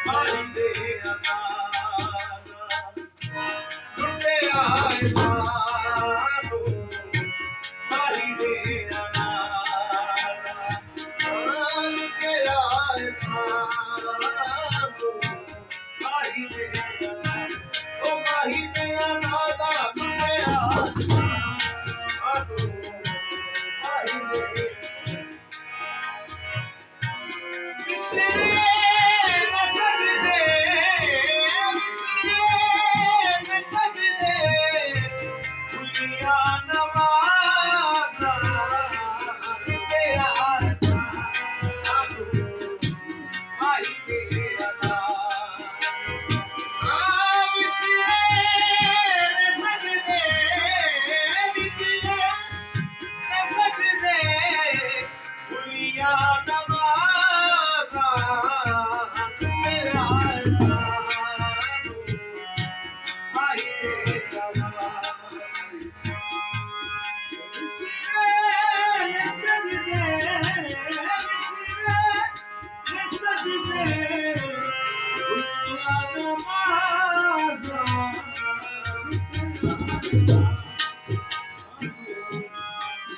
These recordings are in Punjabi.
ਮਾਹੀ ਦੇ ਅਨਾਰ ਟੁੱਟਿਆ ਸਾਨੂ ਮਾਹੀ ਦੇ ਅਨਾਰ ਟੁੱਟਿਆ ਸਾਨੂ ਮਾਹੀ ਦੇ ਅਨਾਰ ਉਹ ਮਾਹੀ ਦੇ ਅਨਾਰ ਦਾ ਟੁੱਟਿਆ ਸਾਨੂ ਮਾਹੀ ਦੇ ਵਿਸਰੇ ਨ ਸਕਦੇ ਭੁੱਲੀਆਂ ਨਵਾਜ਼ਾਂ ਟੁੱਟਿਆ ਸਾਨੂ ਮਾਹੀ ਦੇ ਅਨਾਰ ਵਿਸਰੇ ਨ ਸਕਦੇ ਭੁੱਲੀਆਂ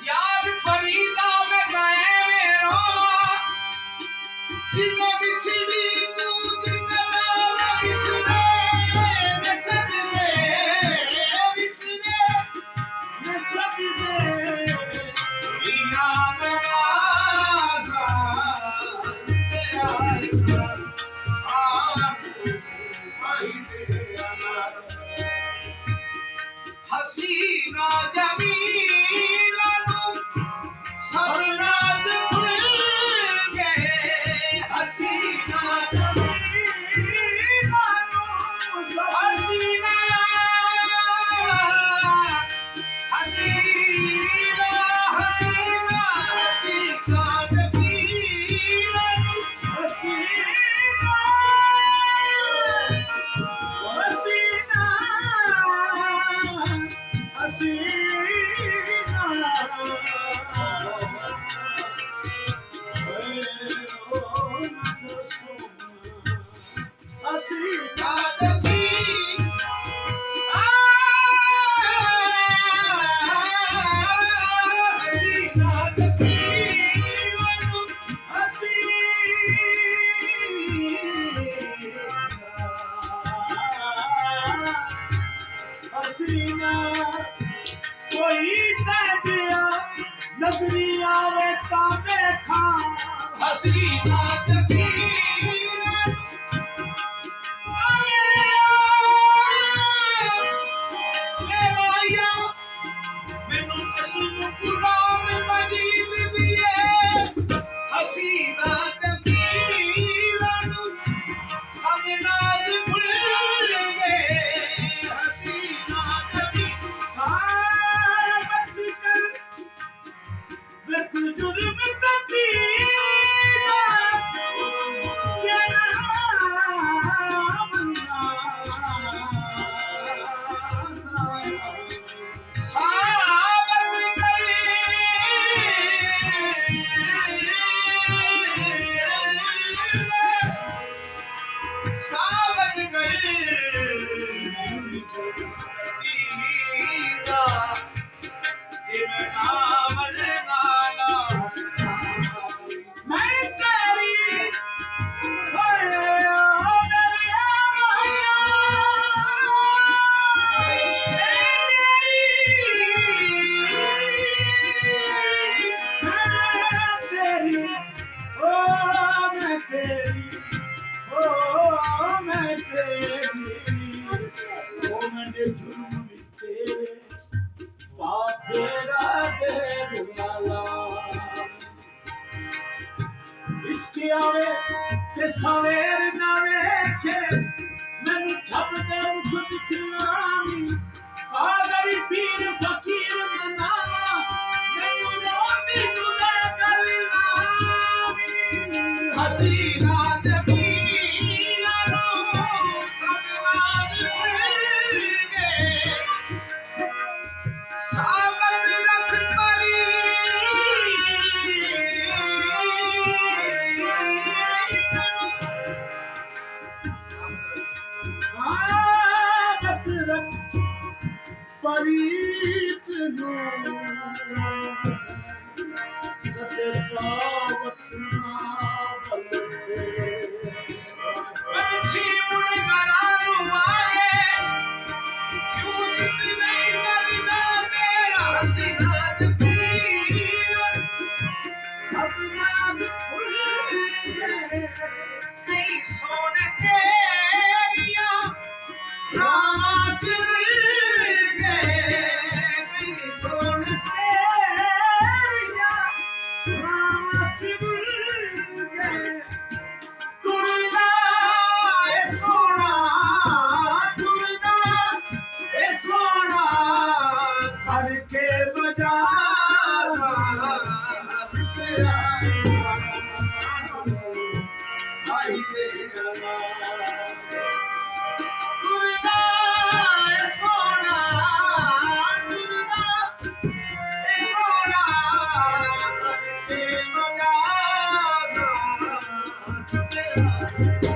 यार फरीदा में गए में रोवा जिने बिछड़ी दूध कनारा बिसरे न सकदे बिसरे न सकदे लिया नवाज़ा तेरा हसीना जमीला सब नाज भूल गए हसीना जमीला हसीना हसीना हसीना हसीना जमीला हसीना हसीना हसीना कोई दिया नजरी आवे ता देखा हसीना तकदीर ए माया मैनू कसम कुरान मजीद दिए हसीना तकदीर सब नाज भूल गए हसीना तकदीर जुर्म साबत आवे ते सवेर ना वेखे मैनू छपदे उठ दिखलामी कादर पीर फकीर मनावा मैनू रोटी तुले कलामी हसीना जमीला नो सब नाज भूल गए साबत रख परी ਪ੍ਰੀਤ ਨੂੰ ਕਦੇ ਪਾਵਤ ਨਾ ਬਲੇ ਪੰਛੀ ਮੁੜ ਘਰਾਂ ਨੂੰ ਆਏ ਕਿਉਂ ਜਿੱਤ ਨਹੀਂ ਕਰਦਾ ਤੇਰਾ ਹਸੀਨਾ ਜਪੀਰ ਸਭ ਨਾਮ ਭੁੱਲ ਗਏ ਕਈ ਸੋਨੇ ਤੇਰੀਆਂ ਰਾਵਾਂ ਚ ਰੁੱਲ ਗਏ ਕਈ ਸੋਨੇ ਤੇਰੀਆਂ ਰਾਵਾਂ ਚ ਰੁੱਲ ਗਏ ਟੁਰਦਾ ਏ ਸੋਹਣਾ ਟੁਰਦਾ ਏ ਸੋਹਣਾ ਕਰਕੇ ਬਜਾਰਾ ਤੇਰਾ ਆਈ ਤੇਰਾ ਟੁਰਦਾ ਏ ਸੋਹਣਾ ਟੁਰਦਾ ਏ ਸੋਹਣਾ ਕਰਕੇ ਬਜਾਰਾ ਤੇਰਾ